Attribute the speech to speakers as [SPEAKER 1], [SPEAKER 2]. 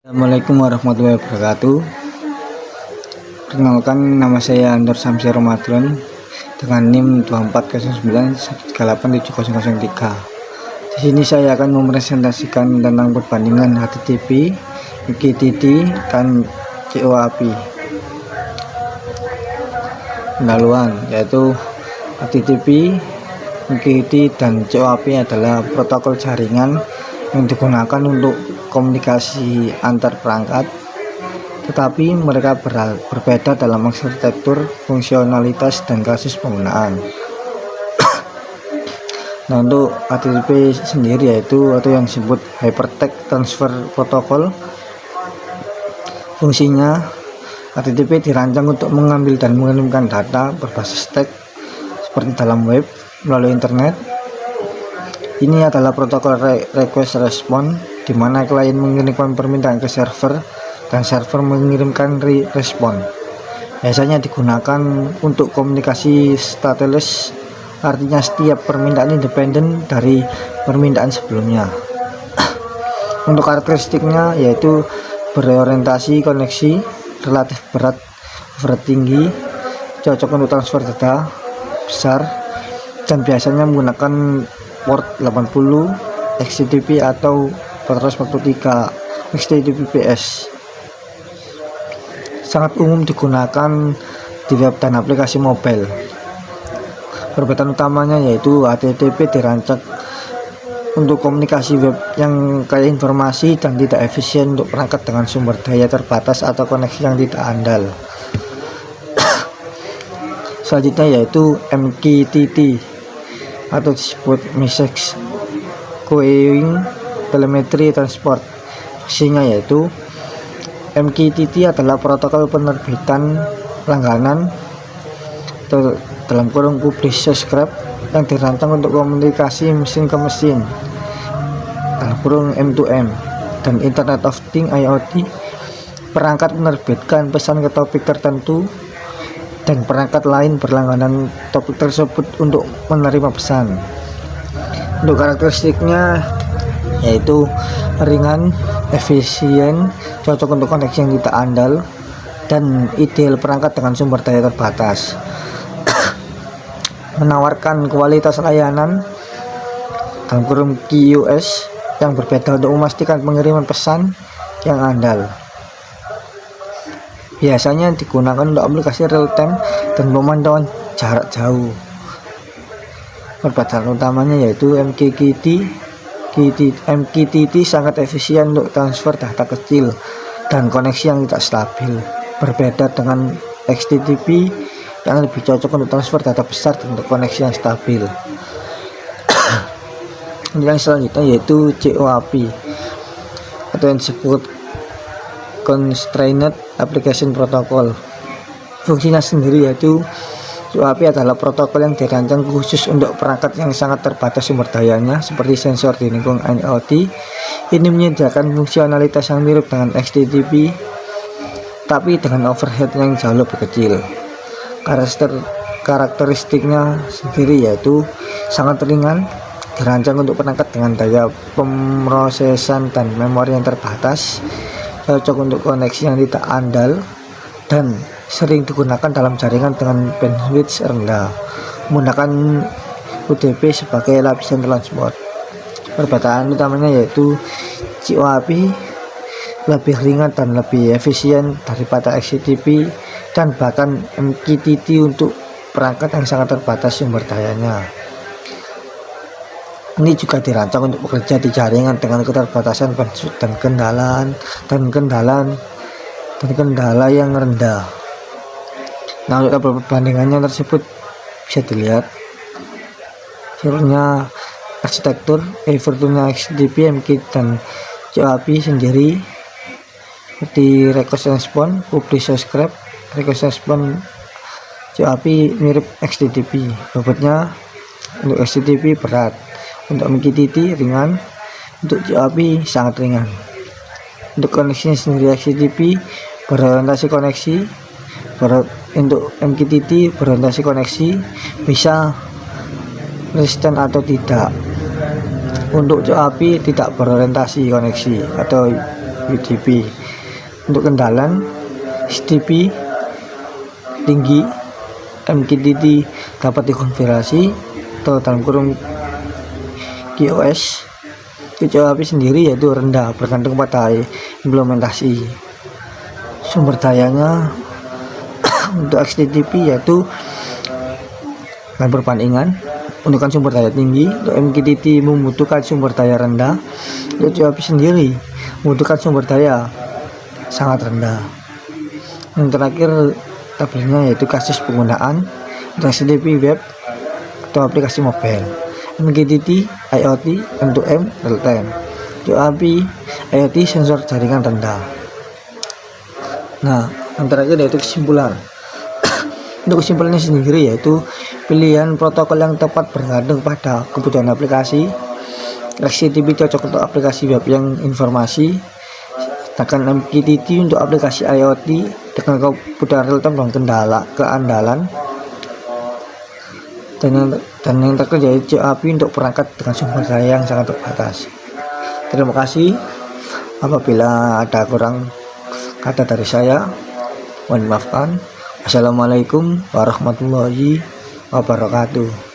[SPEAKER 1] Assalamualaikum warahmatullahi wabarakatuh. Perkenalkan, nama saya Nur Samsi Ramadan dengan NIM 2409387003. Di sini saya akan mempresentasikan tentang perbandingan HTTP, MQTT, dan COAP. Pendahuluan, yaitu HTTP, MQTT, dan COAP adalah protokol jaringan yang digunakan untuk komunikasi antar perangkat, tetapi mereka berbeda dalam arsitektur, fungsionalitas, dan kasus penggunaan. Nah, untuk HTTP sendiri yaitu atau yang disebut Hypertext Transfer Protocol, fungsinya HTTP dirancang untuk mengambil dan mengirimkan data berbasis teks seperti dalam web melalui internet. Ini adalah protokol request response, di mana klien mengirimkan permintaan ke server dan server mengirimkan respon. Biasanya digunakan untuk komunikasi stateless, artinya setiap permintaan independen dari permintaan sebelumnya. Untuk karakteristiknya yaitu berorientasi koneksi, relatif berat overhead tinggi, cocok untuk transfer data besar, dan biasanya menggunakan port 80 HTTP atau 443 HTTPS. Sangat umum digunakan di web dan aplikasi mobile. Perbedaan utamanya yaitu HTTP dirancang untuk komunikasi web yang kaya informasi dan tidak efisien untuk perangkat dengan sumber daya terbatas atau koneksi yang tidak andal. Selanjutnya yaitu MQTT atau disebut Message Queuing Telemetry Transport. Fungsinya yaitu MQTT adalah protokol penerbitan langganan atau dalam kurung publish subscribe yang dirancang untuk komunikasi mesin ke mesin dalam kurung M2M dan Internet of Things IoT. Perangkat menerbitkan pesan ke topik tertentu dan perangkat lain berlangganan topik tersebut untuk menerima pesan. Untuk karakteristiknya yaitu ringan, efisien, cocok untuk koneksi yang tidak andal, dan ideal perangkat dengan sumber daya terbatas. Menawarkan kualitas layanan dalam kurung QoS yang berbeda untuk memastikan pengiriman pesan yang andal. Biasanya digunakan untuk aplikasi real time dan pemantauan jarak jauh. Perbedaan utamanya yaitu MQTT sangat efisien untuk transfer data kecil dan koneksi yang tidak stabil, berbeda dengan HTTP yang lebih cocok untuk transfer data besar dan untuk koneksi yang stabil. Yang selanjutnya yaitu COAP atau yang disebut Constrained Application Protocol. Fungsinya sendiri yaitu COAP adalah protokol yang dirancang khusus untuk perangkat yang sangat terbatas sumber dayanya seperti sensor di lingkungan IoT. Ini menyediakan fungsionalitas yang mirip dengan HTTP tapi dengan overhead yang jauh lebih kecil. Karakteristiknya sendiri yaitu sangat ringan, dirancang untuk perangkat dengan daya pemrosesan dan memori yang terbatas, cocok untuk koneksi yang tidak andal, dan sering digunakan dalam jaringan dengan bandwidth rendah, menggunakan UDP sebagai lapisan transport. Perbedaan utamanya yaitu COAP lebih ringan dan lebih efisien daripada HTTP dan bahkan MQTT untuk perangkat yang sangat terbatas sumber dayanya. Ini juga dirancang untuk bekerja di jaringan dengan keterbatasan bandwidth dan kendala yang rendah. Nah, untuk tabel perbandingannya tersebut bisa dilihat fiturnya arsitektur, fiturnya HTTP, MQTT, dan COAP sendiri di request response, publish subscribe, request response COAP mirip HTTP. Bobotnya untuk HTTP berat, untuk MQTT ringan, untuk COAP sangat ringan. Untuk koneksinya sendiri HTTP berorientasi koneksi, untuk MQTT berorientasi koneksi, bisa resisten atau tidak. Untuk COAP tidak berorientasi koneksi atau UTP. Untuk kendalan STP tinggi, MQTT dapat dikonfigurasi atau dalam kurung QoS. COAP sendiri yaitu rendah, bergantung pada implementasi. Sumber dayanya untuk HTTP yaitu dan perbandingan membutuhkan sumber daya tinggi. Untuk MQTT membutuhkan sumber daya rendah. Untuk COAP sendiri membutuhkan sumber daya sangat rendah. Yang terakhir tabelnya yaitu kasus penggunaan HTTP web atau aplikasi mobile, MQTT IoT M2M real time, COAP IoT sensor jaringan rendah. Nah, yang terakhir yaitu kesimpulan. Untuk kesimpulannya sendiri yaitu pilihan protokol yang tepat bergantung pada kebutuhan aplikasi. HTTP cocok untuk aplikasi web yang informasi, sedangkan MQTT untuk aplikasi IoT dengan kebutuhan real time dan kendala keandalan. Dan yang terakhir yaitu COAP untuk perangkat dengan sumber daya yang sangat terbatas. Terima kasih. Apabila ada kurang kata dari saya, mohon maafkan. Wassalamualaikum warahmatullahi wabarakatuh.